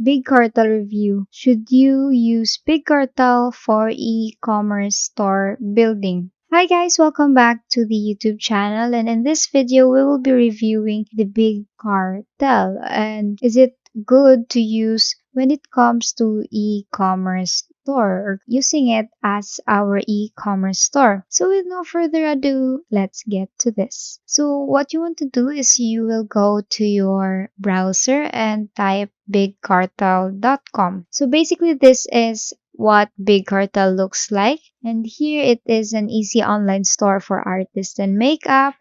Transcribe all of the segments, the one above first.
Big Cartel review. Should you use Big Cartel for e-commerce store building? Hi guys, welcome back to the YouTube channel, and in this video we will be reviewing the Big Cartel and is it good to use when it comes to e-commerce store or using it as our e-commerce store. So with no further ado, let's get to this. So what you want to do is you will go to your browser and type bigcartel.com. So basically this is what Big Cartel looks like, and here it is an easy online store for artists and makeup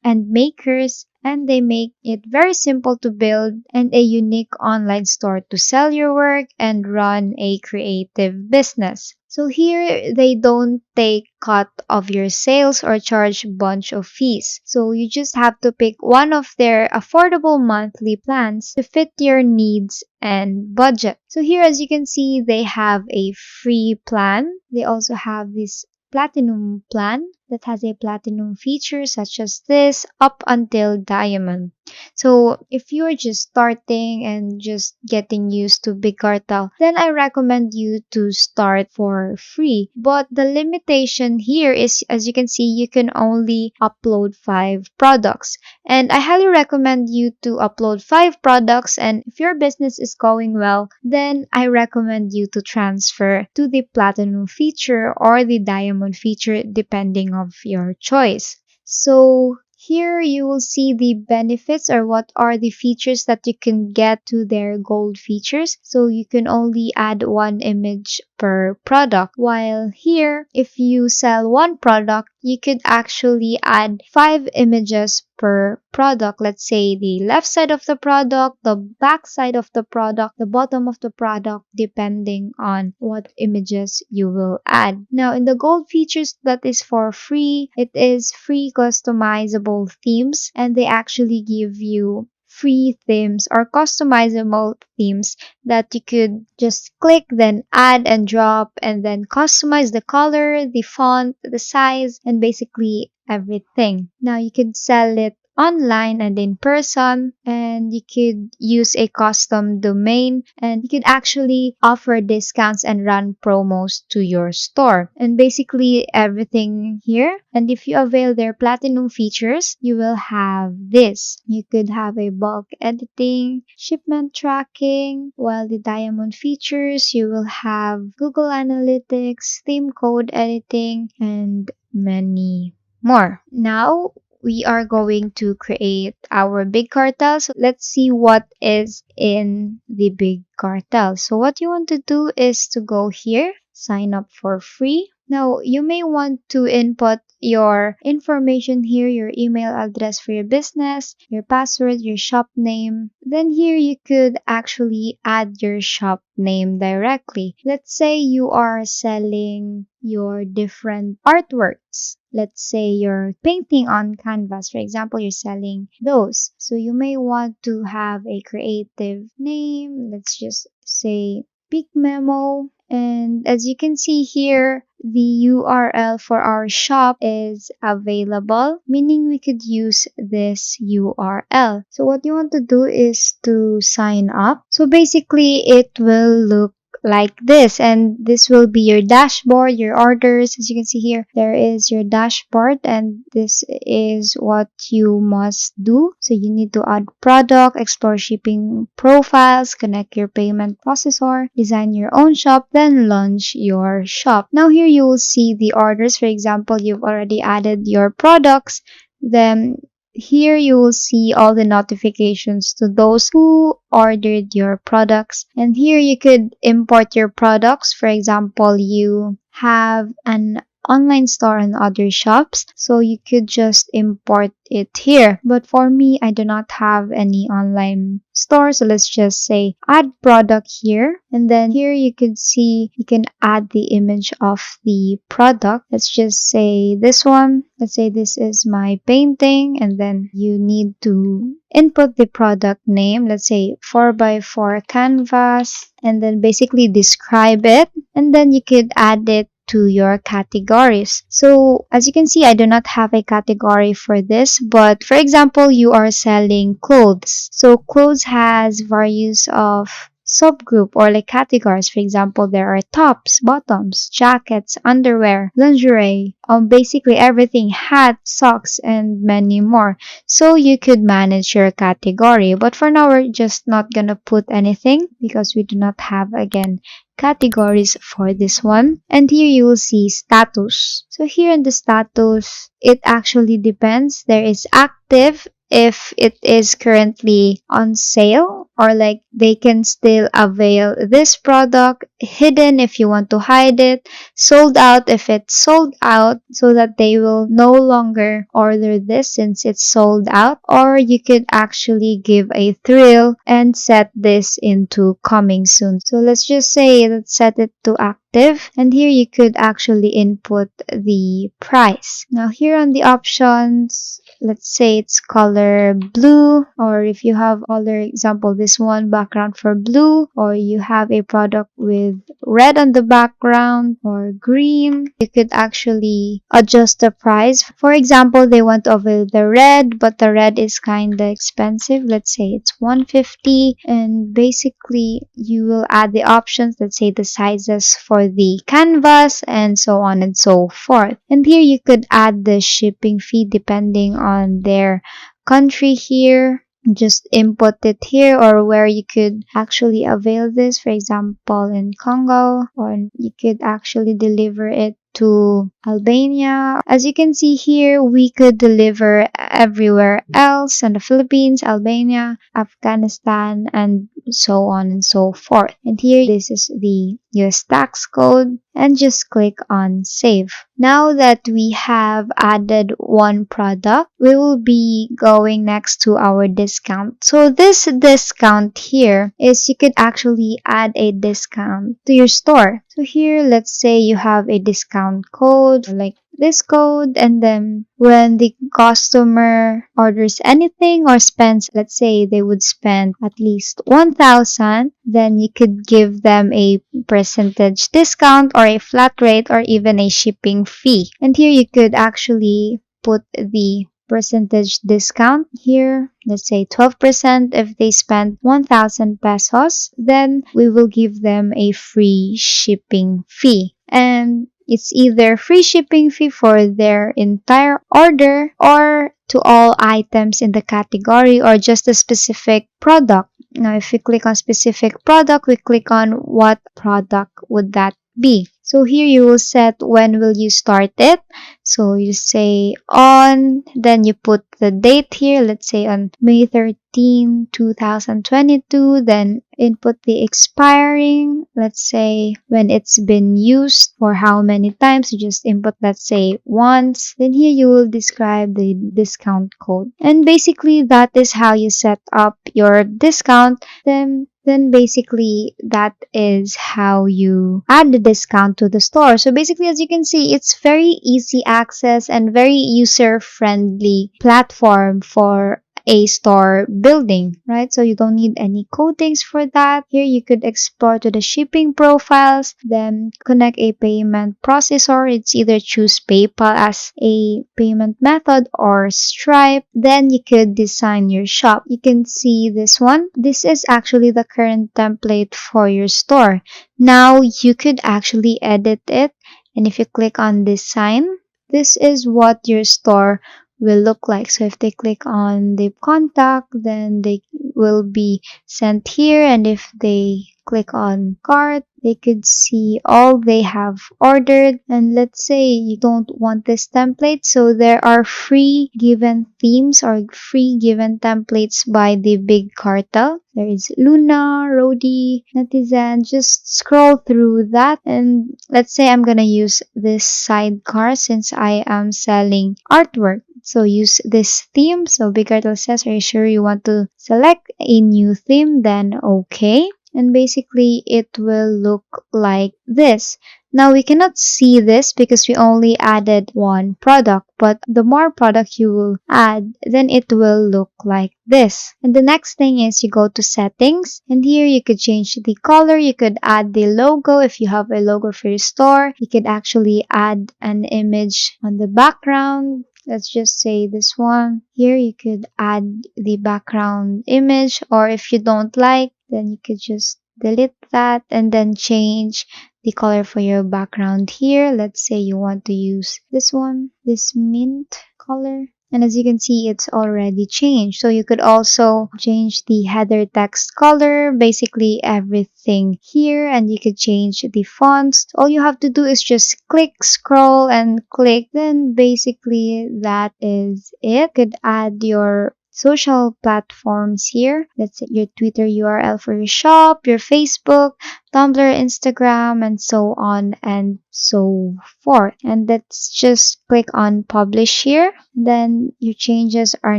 and makers, and they make it very simple to build and a unique online store to sell your work and run a creative business. So here they don't take cut of your sales or charge bunch of fees. So you just have to pick one of their affordable monthly plans to fit your needs and budget. So here as you can see they have a free plan. They also have this platinum plan that has a platinum feature such as this up until diamond. So if you're just starting and just getting used to Big Cartel, then I recommend you to start for free. But the limitation here is, as you can see, you can only upload 5 products. And I highly recommend you to upload 5 products, and if your business is going well, then I recommend you to transfer to the platinum feature or the diamond feature depending of your choice. So here you will see the benefits or what are the features that you can get to their gold features. So you can only add 1 image per product, while here if you sell 1 product you could actually add 5 images per product. Let's say the left side of the product, the back side of the product, the bottom of the product, depending on what images you will add. Now in the gold features that is for free, it is free customizable themes, and they actually give you free themes or customizable themes that you could just click, then add and drop, and then customize the color, the font, the size, and basically everything. Now you could sell it online and in person, and you could use a custom domain, and you could actually offer discounts and run promos to your store, and basically everything here. And if you avail their platinum features, you will have this. You could have a bulk editing, shipment tracking, while the diamond features you will have Google Analytics, theme code editing, and many more. Now we are going to create our Big Cartel. So let's see what is in the Big Cartel. So what you want to do is to go here, sign up for free. Now you may want to input your information here, your email address for your business, your password, your shop name. Then here you could actually add your shop name directly. Let's say you are selling your different artworks. Let's say you're painting on canvas, for example, you're selling those. So you may want to have a creative name. Let's just say Peak Memo. And as you can see here, the URL for our shop is available, meaning we could use this URL. So what you want to do is to sign up. So basically it will look like this, and this will be your dashboard, your orders. As you can see here, there is your dashboard, and this is what you must do. So you need to add product, explore shipping profiles, connect your payment processor, design your own shop, then launch your shop. Now here you will see the orders. For example, you've already added your products, then here you will see all the notifications to those who ordered your products, and here you could import your products. For example, you have an online store and other shops, so you could just import it here. But for me, I do not have any online store, so let's just say add product here, and then here you could see you can add the image of the product. Let's just say this one. Let's say this is my painting, and then you need to input the product name. Let's say 4x4 canvas, and then basically describe it, and then you could add it to your categories. So as you can see, I do not have a category for this, but for example, you are selling clothes. So clothes has various of subgroup or like categories. For example, there are tops, bottoms, jackets, underwear, lingerie, basically everything, hats, socks, and many more. So you could manage your category. But for now, we're just not gonna put anything because we do not have, again, categories for this one. And here you will see status. So here in the status, it actually depends. There is active if it is currently on sale, or like they can still avail this product, hidden if you want to hide it, sold out if it's sold out, so that they will no longer order this since it's sold out. Or you could actually give a thrill and set this into coming soon. So let's just say, let's set it to active, and here you could actually input the price. Now here on the options, let's say it's color blue, or if you have other example, this one background for blue, or you have a product with red on the background or green, you could actually adjust the price. For example, they want to avail the red, but the red is kind of expensive. Let's say it's 150, and basically you will add the options, let's say the sizes for the canvas, and so on and so forth. And here you could add the shipping fee depending on their country here. Just input it here, or where you could actually avail this. For example, in Congo, or you could actually deliver it to Albania. As you can see here, we could deliver everywhere else in the Philippines, Albania, Afghanistan, and so on and so forth. And here, this is the US tax code, and just click on save. Now that we have added one product, we will be going next to our discount. So this discount here is, you could actually add a discount to your store. So here, let's say you have a discount code like this code, and then when the customer orders anything or spends, let's say they would spend at least 1,000, then you could give them a percentage discount or a flat rate or even a shipping fee. And here you could actually put the percentage discount here, let's say 12%. If they spend 1,000 pesos, then we will give them a free shipping fee. And it's either free shipping fee for their entire order, or to all items in the category, or just a specific product. Now, if we click on specific product, we click on what product would that be. So here you will set when will you start it. So you say on, then you put the date here, let's say on May 13, 2022, then input the expiring, let's say when it's been used for how many times, you just input, let's say once. Then here you will describe the discount code. And basically that is how you set up your discount. Then basically that is how you add the discount to the store. So basically, as you can see, it's very easy access and very user-friendly platform for a store building, right? So you don't need any coatings for that. Here you could explore to the shipping profiles, then connect a payment processor. It's either choose PayPal as a payment method or Stripe. Then you could design your shop. You can see this one. This is actually the current template for your store. Now you could actually edit it. And if you click on design, this is what your store will look like. So if they click on the contact, then they will be sent here. And if they click on cart, they could see all they have ordered. And let's say you don't want this template, so there are free given themes or free given templates by the big Cartel. There is Luna, Rodi, Netizen. Just scroll through that, and let's say I'm gonna use this sidecar since I am selling artwork. So use this theme. So Big Cartel says, are you sure you want to select a new theme? Then okay. And basically it will look like this. Now we cannot see this because we only added one product, but the more product you will add, then it will look like this. And the next thing is you go to settings, and here you could change the color. You could add the logo. If you have a logo for your store, you could actually add an image on the background. Let's just say this one. Here you could add the background image, or if you don't like, then you could just delete that and then change the color for your background here. Let's say you want to use this one, this mint color. And as you can see, it's already changed. So you could also change the header text color, basically everything here, and you could change the fonts. All you have to do is just click, scroll, and click. Then basically that is it. You could add your social platforms here. Let's say your Twitter URL for your shop, your Facebook, Tumblr, Instagram, and so on and so forth. And let's just click on publish here. Then your changes are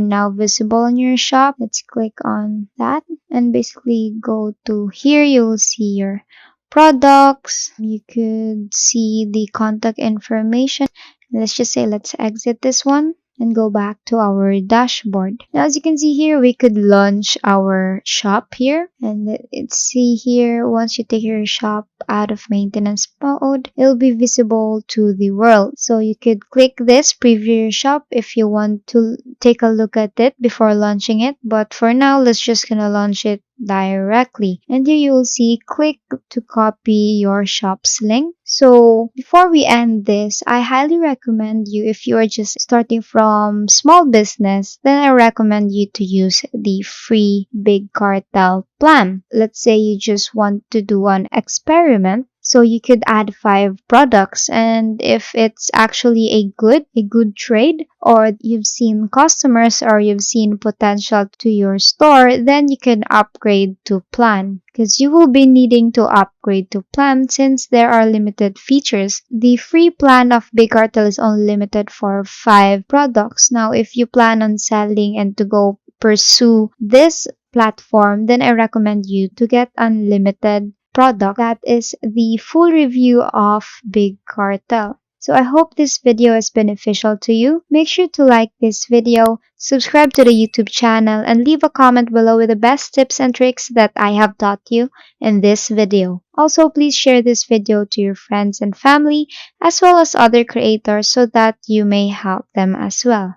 now visible in your shop. Let's click on that and basically go to here. You will see your products. You could see the contact information. Let's just say let's exit this one and go back to our dashboard. Now, as you can see here, we could launch our shop here. And let's see here, once you take your shop out of maintenance mode, it'll be visible to the world. So you could click this, preview your shop if you want to take a look at it before launching it. But for now, let's just gonna launch it directly. And here you will see click to copy your shop's link. So before we end this, I highly recommend you, if you are just starting from small business, then I recommend you to use the free Big Cartel plan. Let's say you just want to do an experiment. So you could add 5 products, and if it's actually a good trade, or you've seen customers or you've seen potential to your store, then you can upgrade to plan, because you will be needing to upgrade to plan since there are limited features. The free plan of Big Cartel is only limited for 5 products. Now, if you plan on selling and to go pursue this platform, then I recommend you to get unlimited product. That is the full review of Big Cartel. So I hope this video is beneficial to you. Make sure to like this video, subscribe to the YouTube channel, and leave a comment below with the best tips and tricks that I have taught you in this video. Also, please share this video to your friends and family as well as other creators so that you may help them as well.